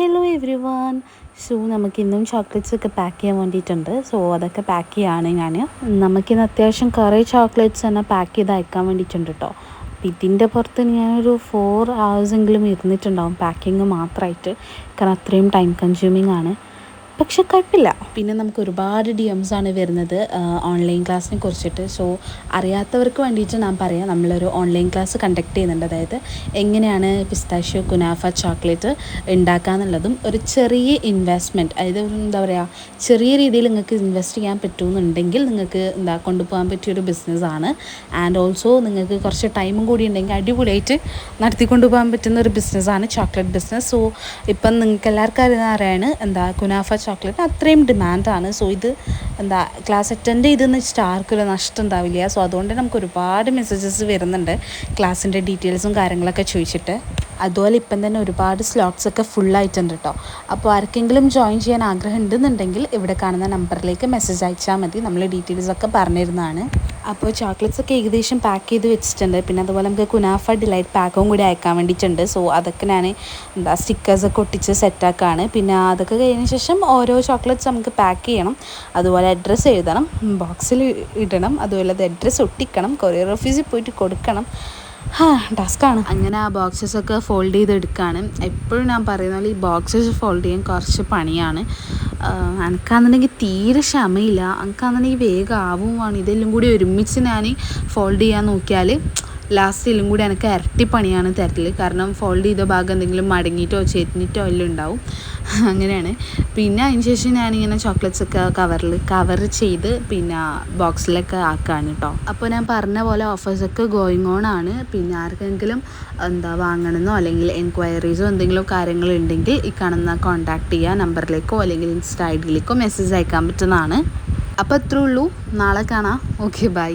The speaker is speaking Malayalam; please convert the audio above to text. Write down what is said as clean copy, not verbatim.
Hello everyone. സോ നമുക്കിന്നും ചോക്ലേറ്റ്സ് ഒക്കെ പാക്ക് ചെയ്യാൻ വേണ്ടിയിട്ടുണ്ട്. സോ അതൊക്കെ പാക്ക് ചെയ്യുകയാണ് ഞാൻ. നമുക്കിന്ന് അത്യാവശ്യം കുറേ ചോക്ലേറ്റ്സ് തന്നെ പാക്ക് ചെയ്ത് അയക്കാൻ വേണ്ടിയിട്ടുണ്ട് കേട്ടോ. അപ്പം ഇതിൻ്റെ പുറത്ത് ഞാനൊരു 4 hours എങ്കിലും ഇരുന്നിട്ടുണ്ടാവും പാക്കിങ് മാത്രമായിട്ട്. കാരണം അത്രയും ടൈം കൺസ്യൂമിങ് ആണ്. പക്ഷെ കുഴപ്പമില്ല. പിന്നെ നമുക്ക് ഒരുപാട് DMs ആണ് വരുന്നത് ഓൺലൈൻ ക്ലാസ്സിനെ കുറിച്ചിട്ട്. സോ അറിയാത്തവർക്ക് വേണ്ടിയിട്ട് ഞാൻ പറയാം, നമ്മളൊരു ഓൺലൈൻ ക്ലാസ് കണ്ടക്ട് ചെയ്യുന്നുണ്ട്. അതായത് എങ്ങനെയാണ് പിസ്താഷ്യോ കുനാഫ ചോക്ലേറ്റ് ഉണ്ടാക്കുക എന്നുള്ളതും ഒരു ചെറിയ ഇൻവെസ്റ്റ്മെൻറ്റ്, അതായത് എന്താ പറയുക, ചെറിയ രീതിയിൽ നിങ്ങൾക്ക് ഇൻവെസ്റ്റ് ചെയ്യാൻ പറ്റുമെന്നുണ്ടെങ്കിൽ നിങ്ങൾക്ക് കൊണ്ടുപോകാൻ പറ്റിയൊരു ബിസിനസ്സാണ്. ആൻഡ് ഓൾസോ നിങ്ങൾക്ക് കുറച്ച് ടൈമും കൂടി ഉണ്ടെങ്കിൽ അടിപൊളിയായിട്ട് നടത്തിക്കൊണ്ടു പോകാൻ പറ്റുന്ന ഒരു ബിസിനസ്സാണ് ചോക്ലേറ്റ് ബിസിനസ്. സോ ഇപ്പം നിങ്ങൾക്ക് എല്ലാവർക്കും അറിയാണ് കുനാഫ ചോക്ലേറ്റ് അത്രയും ഡിമാൻഡാണ്. സോ ഇത് ക്ലാസ് അറ്റൻഡ് ചെയ്തെന്ന് വെച്ചിട്ട് ആർക്കൊരു നഷ്ടം ഉണ്ടാവില്ല. സോ അതുകൊണ്ട് നമുക്ക് ഒരുപാട് മെസ്സേജസ് വരുന്നുണ്ട് ക്ലാസ്സിൻ്റെ ഡീറ്റെയിൽസും കാര്യങ്ങളൊക്കെ ചോദിച്ചിട്ട്. അതുപോലെ ഇപ്പം തന്നെ ഒരുപാട് സ്ലോട്ട്സൊക്കെ ഫുള്ളായിട്ടുണ്ട് കേട്ടോ. അപ്പോൾ ആർക്കെങ്കിലും ജോയിൻ ചെയ്യാൻ ആഗ്രഹം ഉണ്ടെന്നുണ്ടെങ്കിൽ ഇവിടെ കാണുന്ന നമ്പറിലേക്ക് മെസ്സേജ് അയച്ചാൽ മതി. നമ്മൾ ഡീറ്റെയിൽസൊക്കെ പറഞ്ഞിരുന്നതാണ്. അപ്പോൾ ചോക്ലേറ്റ്സൊക്കെ ഏകദേശം പാക്ക് ചെയ്ത് വെച്ചിട്ടുണ്ട്. പിന്നെ അതുപോലെ നമുക്ക് കുനാഫ ഡിലൈറ്റ് പാക്കും കൂടി അയക്കാൻ വേണ്ടിയിട്ടുണ്ട്. സോ അതൊക്കെ ഞാൻ സ്റ്റിക്കേഴ്സൊക്കെ ഒട്ടിച്ച് സെറ്റാക്കുകയാണ്. പിന്നെ അതൊക്കെ കഴിഞ്ഞ ശേഷം ഓരോ ചോക്ലേറ്റ്സ് നമുക്ക് പാക്ക് ചെയ്യണം. അതുപോലെ അഡ്രസ്സ് എഴുതണം, ബോക്സിൽ ഇടണം, അതുപോലെ അത് അഡ്രസ്സ് ഒട്ടിക്കണം, കൊറിയർ ഓഫീസിൽ പോയിട്ട് കൊടുക്കണം. ടാസ്ക്കാണ്. അങ്ങനെ ആ ബോക്സസൊക്കെ ഫോൾഡ് ചെയ്തെടുക്കുകയാണ്. എപ്പോഴും ഞാൻ പറയുന്ന പോലെ ഈ ബോക്സസ് ഫോൾഡ് ചെയ്യാൻ കുറച്ച് പണിയാണ്. എനിക്കാണെന്നുണ്ടെങ്കിൽ തീരെ ക്ഷമയില്ല. എനിക്കാണെന്നുണ്ടെങ്കിൽ വേഗം ആവുമാണ്. ഇതെല്ലാം കൂടി ഒരുമിച്ച് ഞാൻ ഫോൾഡ് ചെയ്യാൻ നോക്കിയാൽ ലാസ്റ്റ് എല്ലാം കൂടി എനിക്ക് ഇരട്ടി പണിയാണ് തരൽ. കാരണം ഫോൾഡ് ചെയ്ത ഭാഗം എന്തെങ്കിലും മടങ്ങിയിട്ടോ ചെരിഞ്ഞിട്ടോ എല്ലാം ഉണ്ടാവും. അങ്ങനെയാണ്. പിന്നെ അതിന് ശേഷം ഞാനിങ്ങനെ ചോക്ലേറ്റ്സൊക്കെ കവർ ചെയ്ത് പിന്നെ ബോക്സിലൊക്കെ ആക്കുകയാണ് കേട്ടോ. അപ്പോൾ ഞാൻ പറഞ്ഞ പോലെ ഓഫേഴ്സൊക്കെ ഗോയിങ് ഓൺ ആണ്. പിന്നെ ആർക്കെങ്കിലും വാങ്ങണമെന്നോ അല്ലെങ്കിൽ എൻക്വയറീസോ എന്തെങ്കിലും കാര്യങ്ങളുണ്ടെങ്കിൽ ഈ കാണുന്ന കോൺടാക്റ്റ് ചെയ്യുക നമ്പറിലേക്കോ അല്ലെങ്കിൽ ഇൻസ്റ്റ ID യിലേക്കോ മെസ്സേജ് അയക്കാൻ പറ്റുന്നതാണ്. അപ്പോൾ അത്രേ ഉള്ളൂ. നാളെ കാണാം. Okay, by.